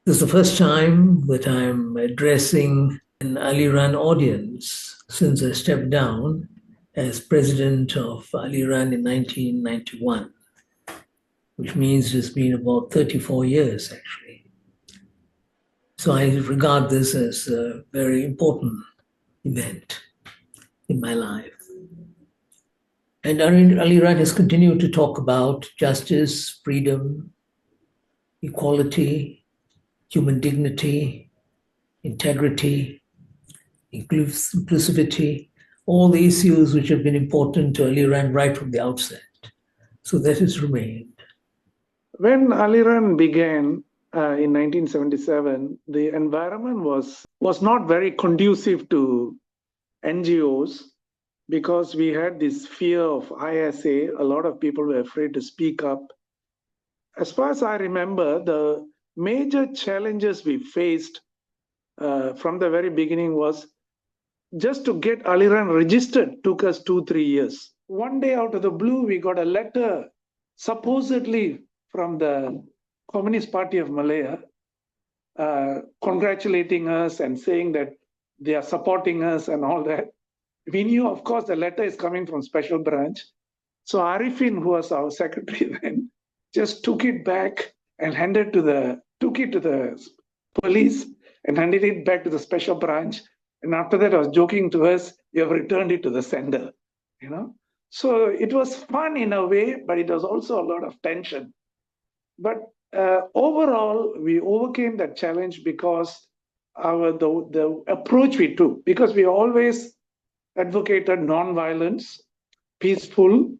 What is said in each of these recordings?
This is the first time that I'm addressing an Aliran audience since I stepped down as president of Aliran in 1991, which means it's been about 34 years actually. So I regard this as a very important event in my life. And Aliran has continued to talk about justice, freedom, equality, human dignity, integrity, inclusivity, all the issues which have been important to Aliran right from the outset. So that has remained. When Aliran began in 1977, the environment was not very conducive to NGOs because we had this fear of ISA. A lot of people were afraid to speak up. As far as I remember, the major challenges we faced from the very beginning was just to get Aliran registered took us 2-3 years. One day out of the blue, we got a letter supposedly from the Communist Party of Malaya congratulating us and saying that they are supporting us and all that. We knew, of course, the letter is coming from Special Branch. So Ariffin, who was our secretary then, just took it back and took it to the police and handed it back to the Special Branch. And after that, I was joking to us, you have returned it to the sender, you know. So it was fun in a way, but it was also a lot of tension. But overall, we overcame that challenge because the approach we took, because we always advocated non-violence, peaceful,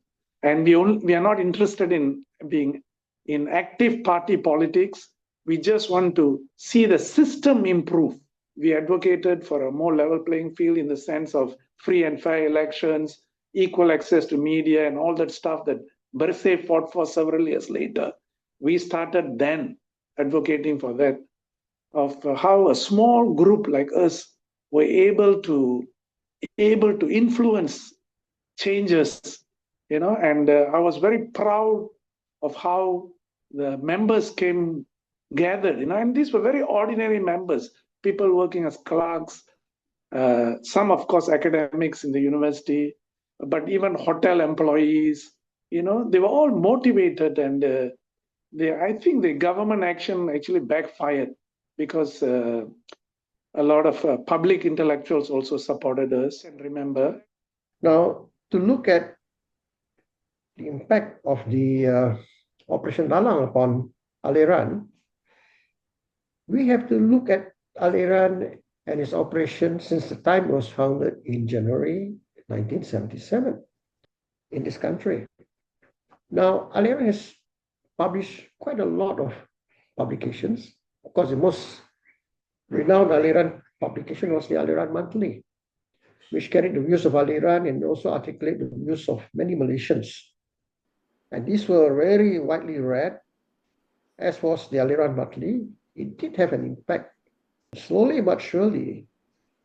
and we are not interested in being in active party politics. We just want to see the system improve. We advocated for a more level playing field in the sense of free and fair elections, equal access to media, and all that stuff that Bersay fought for several years later. We started then advocating for that, of how a small group like us were able to influence changes, you know, and I was very proud of how the members came gathered, you know, and these were very ordinary members, people working as clerks, some, of course, academics in the university, but even hotel employees, you know, they were all motivated, and I think the government action actually backfired because a lot of public intellectuals also supported us. And remember, now to look at the impact of the Operation Lalang upon Aliran, we have to look at Aliran and its operation since the time it was founded in January 1977 in this country. Now, Aliran has published quite a lot of publications. Of course, the most renowned Aliran publication was the Aliran Monthly, which carried the views of Aliran and also articulated the views of many Malaysians. And these were very widely read, as was the Aliran Monthly. It did have an impact. Slowly but surely,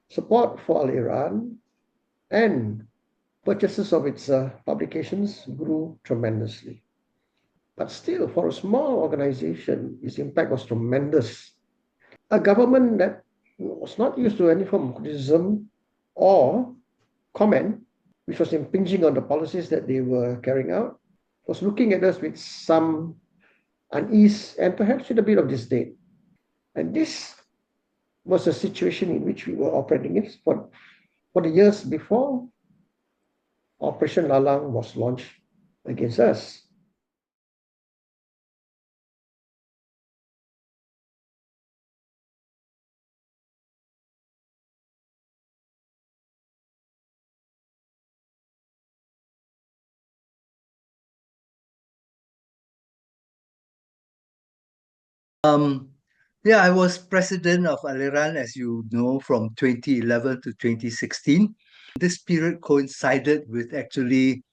support for Aliran and purchases of its publications grew tremendously. But still, for a small organization, its impact was tremendous. A government that was not used to any form of criticism or comment, which was impinging on the policies that they were carrying out, was looking at us with some unease and perhaps with a bit of disdain. And this was a situation in which we were operating in for the years before Operation Lalang was launched against us. Yeah, I was president of Aliran, as you know, from 2011 to 2016. This period coincided with actually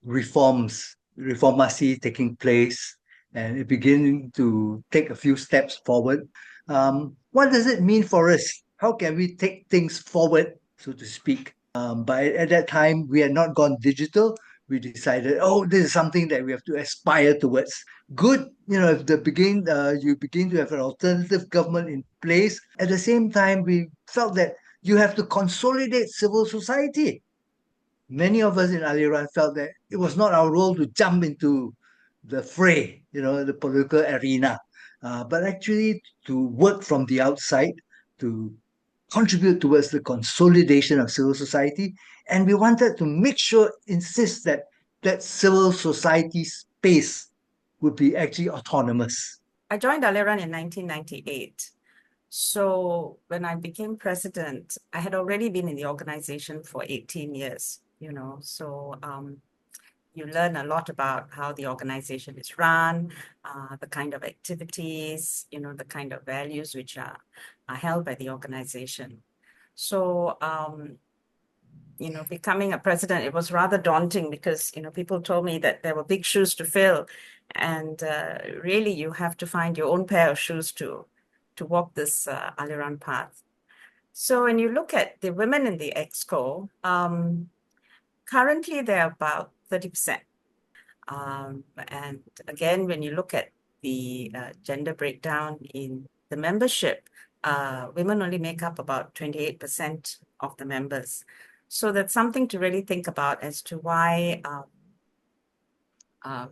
reformasi taking place, and it beginning to take a few steps forward. What does it mean for us? How can we take things forward, so to speak? But at that time, we had not gone digital. we decided, oh, this is something that we have to aspire towards. Good, if you begin to have an alternative government in place. At the same time, we felt that you have to consolidate civil society. Many of us in Aliran felt that it was not our role to jump into the fray, the political arena, but actually to work from the outside to contribute towards the consolidation of civil society. And we wanted to insist that that civil society space would be actually autonomous. I joined Aliran in 1998. So when I became president, I had already been in the organization for 18 years, so you learn a lot about how the organization is run, the kind of activities, the kind of values which are held by the organization. So, becoming a president, it was rather daunting because, people told me that there were big shoes to fill. And really, you have to find your own pair of shoes to walk this Aliran path. So when you look at the women in the EXCO, currently they're about 30%. And again, when you look at the gender breakdown in the membership, women only make up about 28% of the members. So that's something to really think about as to why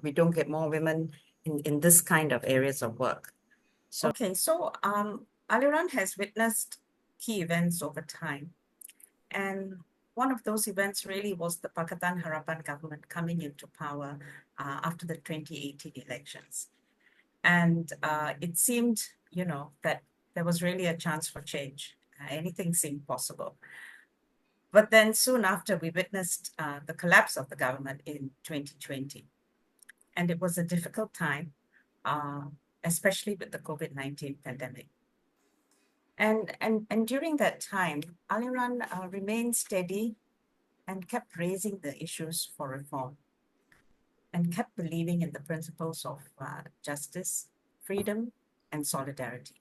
we don't get more women in this kind of areas of work. So Aliran has witnessed key events over time. And one of those events really was the Pakatan Harapan government coming into power after the 2018 elections. And it seemed, that there was really a chance for change. Anything seemed possible. But then soon after, we witnessed the collapse of the government in 2020. And it was a difficult time, especially with the COVID-19 pandemic. And during that time, Aliran remained steady and kept raising the issues for reform and kept believing in the principles of justice, freedom, and solidarity.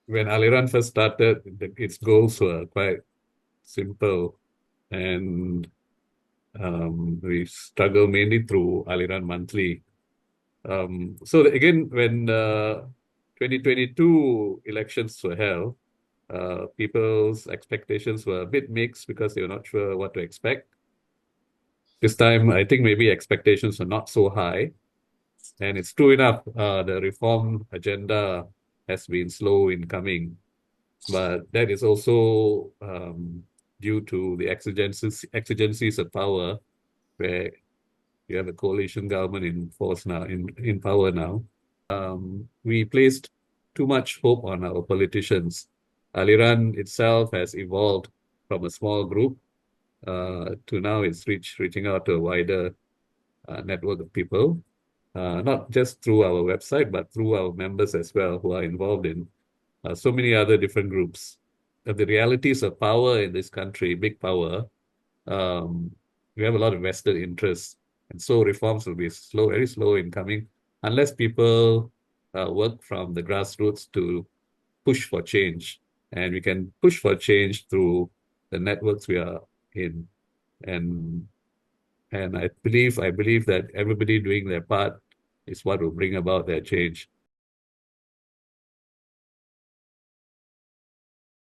When Aliran first started, its goals were quite simple, and we struggle mainly through Aliran Monthly. So again, when 2022 elections were held, people's expectations were a bit mixed because they were not sure what to expect. This time, I think maybe expectations were not so high. And it's true enough, the reform agenda has been slow in coming. But that is also due to the exigencies of power, where you have a coalition government in force now, in power now. We placed too much hope on our politicians. Aliran itself has evolved from a small group to now it's reaching out to a wider network of people, not just through our website, but through our members as well, who are involved in so many other different groups. The realities of power in this country, big power, we have a lot of vested interests. And so reforms will be slow, very slow in coming, unless people work from the grassroots to push for change. And we can push for change through the networks we are in. And I believe that everybody doing their part is what will bring about that change.